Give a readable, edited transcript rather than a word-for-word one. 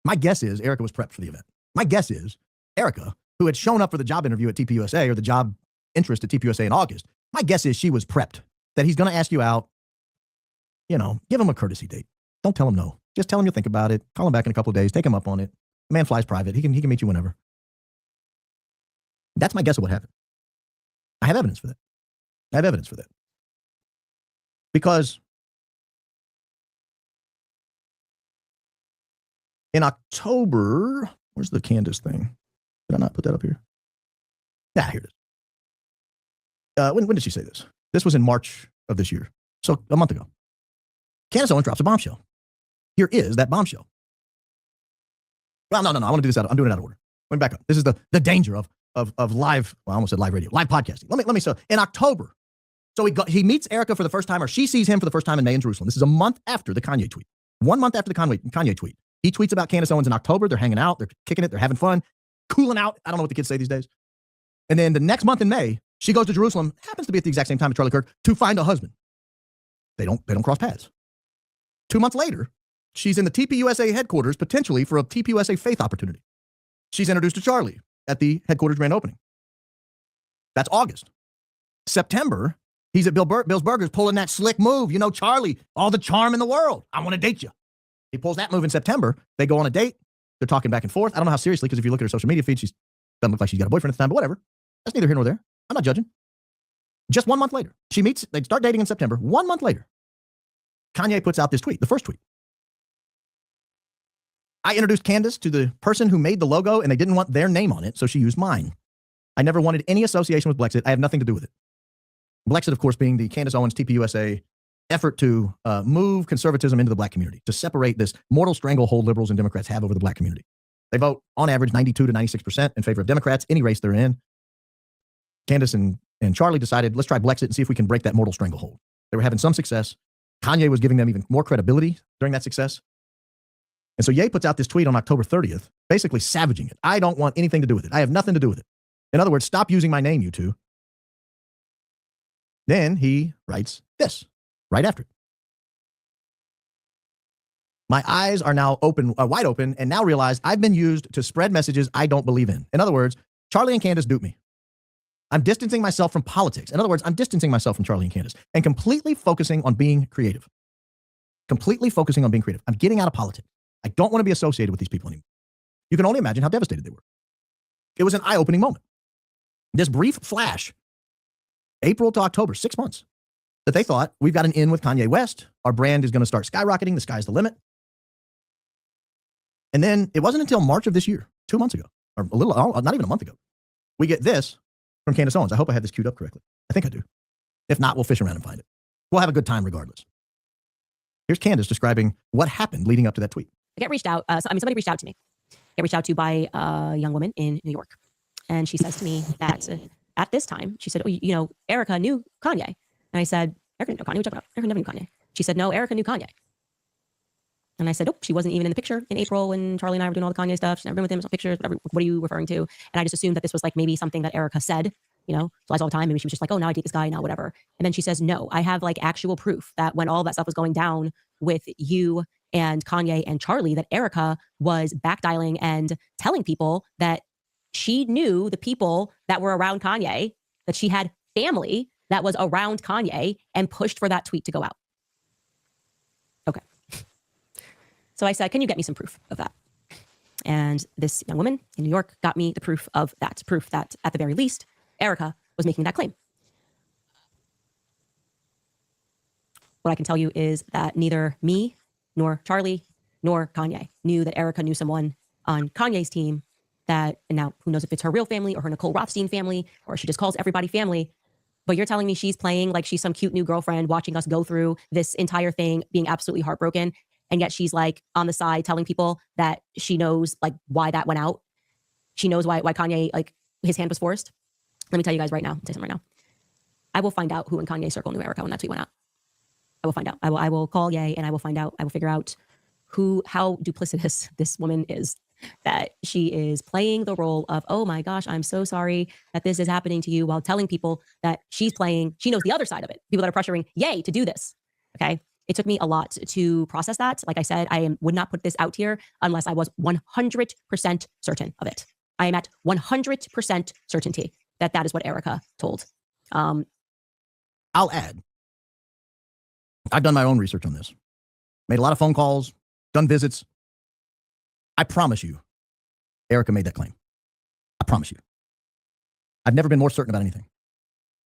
My guess is Erika was prepped for the event. My guess is Erika, who had shown up for the job interview at TPUSA or the job interest at TPUSA in August, my guess is she was prepped that he's going to ask you out. You know, give him a courtesy date. Don't tell him no. Just tell him you'll think about it. Call him back in a couple of days. Take him up on it. The man flies private. He can meet you whenever. That's my guess of what happened. I have evidence for that. Because in October, where's the Candace thing? Did I not put that up here? Yeah, here it is. When did she say this? This was in March of this year. So a month ago. Candace Owens drops a bombshell. Here is that bombshell. Well, no. I want to do this I'm doing it out of order. Let me back up. This is the danger of live, well, I almost said live radio, live podcasting. Let me, so in October, so he meets Erika for the first time, or she sees him for the first time in May in Jerusalem. This is a month after the Kanye tweet. 1 month after the Kanye tweet. He tweets about Candace Owens in October. They're hanging out. They're kicking it. They're having fun, cooling out. I don't know what the kids say these days. And then the next month in May, she goes to Jerusalem, happens to be at the exact same time as Charlie Kirk, to find a husband. They don't cross paths. 2 months later, she's in the TPUSA headquarters, potentially for a TPUSA faith opportunity. She's introduced to Charlie at the headquarters grand opening. That's August. September, he's at Bill's Burgers pulling that slick move. You know, Charlie, all the charm in the world. I want to date you. He pulls that move in September. They go on a date. They're talking back and forth. I don't know how seriously, because if you look at her social media feed, she doesn't look like she's got a boyfriend at the time, but whatever. That's neither here nor there. I'm not judging. Just 1 month later, they start dating in September. 1 month later, Kanye puts out this tweet, the first tweet. I introduced Candace to the person who made the logo, and they didn't want their name on it, so she used mine. I never wanted any association with Blexit. I have nothing to do with it. Blexit, of course, being the Candace Owens TPUSA effort to move conservatism into the black community, to separate this mortal stranglehold liberals and Democrats have over the black community. They vote, on average, 92 to 96% in favor of Democrats, any race they're in. Candace and Charlie decided, let's try Blexit and see if we can break that mortal stranglehold. They were having some success. Kanye was giving them even more credibility during that success. And so Ye puts out this tweet on October 30th, basically savaging it. I don't want anything to do with it. I have nothing to do with it. In other words, stop using my name, you two. Then he writes this right after it. My eyes are now open, wide open, and now realize I've been used to spread messages I don't believe in. In other words, Charlie and Candace duped me. I'm distancing myself from politics. In other words, I'm distancing myself from Charlie and Candace and completely focusing on being creative. I'm getting out of politics. I don't want to be associated with these people anymore. You can only imagine how devastated they were. It was an eye-opening moment. This brief flash, April to October, 6 months, that they thought, we've got an in with Kanye West. Our brand is going to start skyrocketing. The sky's the limit. And then it wasn't until March of this year, 2 months ago, or a little, not even a month ago, we get this from Candace Owens. I hope I had this queued up correctly. I think I do. If not, we'll fish around and find it. We'll have a good time regardless. Here's Candace describing what happened leading up to that tweet. I get reached out. Somebody reached out to me. Get reached out to by a young woman in New York. And she says to me that at this time, she said, oh, you know, Erika knew Kanye. And I said, Erika didn't know Kanye. What are you talking about? Erika never knew Kanye. She said, no, Erika knew Kanye. And I said, oh, she wasn't even in the picture in April when Charlie and I were doing all the Kanye stuff. She's never been with him, some pictures, whatever. What are you referring to? And I just assumed that this was like maybe something that Erika said, you know, lies all the time. Maybe she was just like, oh, now I date this guy, now whatever. And then she says, no, I have like actual proof that when all that stuff was going down with you and Kanye and Charlie, that Erika was backdialing and telling people that she knew the people that were around Kanye, that she had family that was around Kanye and pushed for that tweet to go out. Okay. So I said, can you get me some proof of that? And this young woman in New York got me the proof of that, proof that at the very least, Erika was making that claim. What I can tell you is that neither me nor Charlie nor Kanye knew that Erika knew someone on Kanye's team that, and now who knows if it's her real family or her Nicole Rothstein family, or she just calls everybody family. But you're telling me she's playing like she's some cute new girlfriend watching us go through this entire thing, being absolutely heartbroken. And yet she's like on the side telling people that she knows like why that went out. She knows why Kanye, like his hand was forced. Let me tell you guys right now, I'll say something right now. I will find out who in Kanye's circle knew Erika when that tweet went out. I will find out. I will call Ye and I will find out. I will figure out how duplicitous this woman is, that she is playing the role of, oh my gosh, I'm so sorry that this is happening to you, while telling people that she knows the other side of it. People that are pressuring Ye to do this. Okay. It took me a lot to process that. Like I said, would not put this out here unless I was 100% certain of it. I am at 100% certainty that that is what Erika told. I'll add, I've done my own research on this, made a lot of phone calls, done visits. I promise you, Erika made that claim. I promise you. I've never been more certain about anything.